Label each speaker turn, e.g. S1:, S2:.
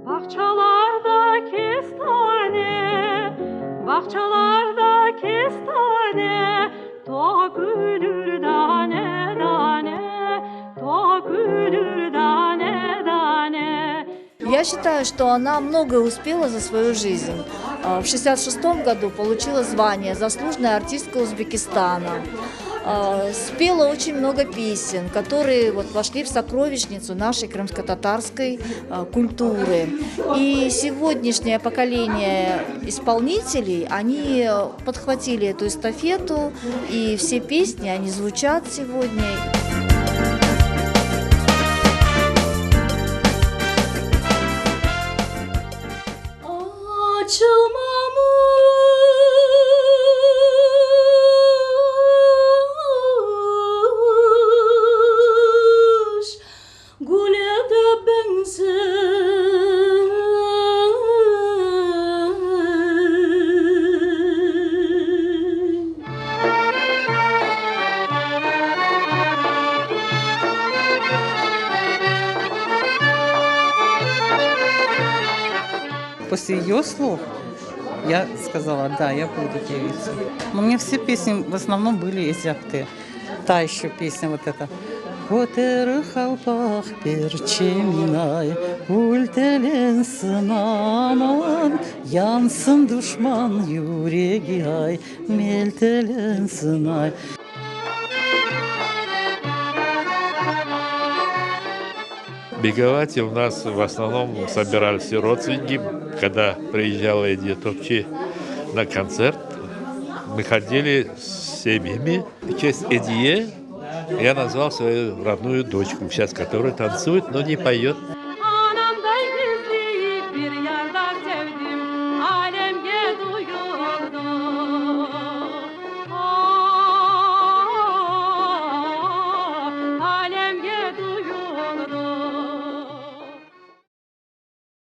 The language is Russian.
S1: Bahçelerde kestane, bahçelerde kestane, dökülür tane tane, dökülür tane tane.
S2: Я считаю, что она многое успела за свою жизнь. В 1966 году получила звание «Заслуженная артистка Узбекистана». Спела очень много песен, которые вошли в сокровищницу нашей крымско-татарской культуры. И сегодняшнее поколение исполнителей, они подхватили эту эстафету, и все песни, они звучат сегодня.
S1: Açılmamış güle de benzer.
S3: После ее слов я сказала, да, я буду певицей. Но у меня все песни в основном были из Яхты. Та еще песня вот эта. Котер халпах перчеминай, ультелен сынаман, янсын душман юреги ай, мельтелен сынай.
S4: Беговать у нас в основном собирались родственники. Когда приезжала Эдия Топчи на концерт, мы ходили с семьями. В честь Эдие я назвал свою родную дочку, сейчас которая танцует, но не поет.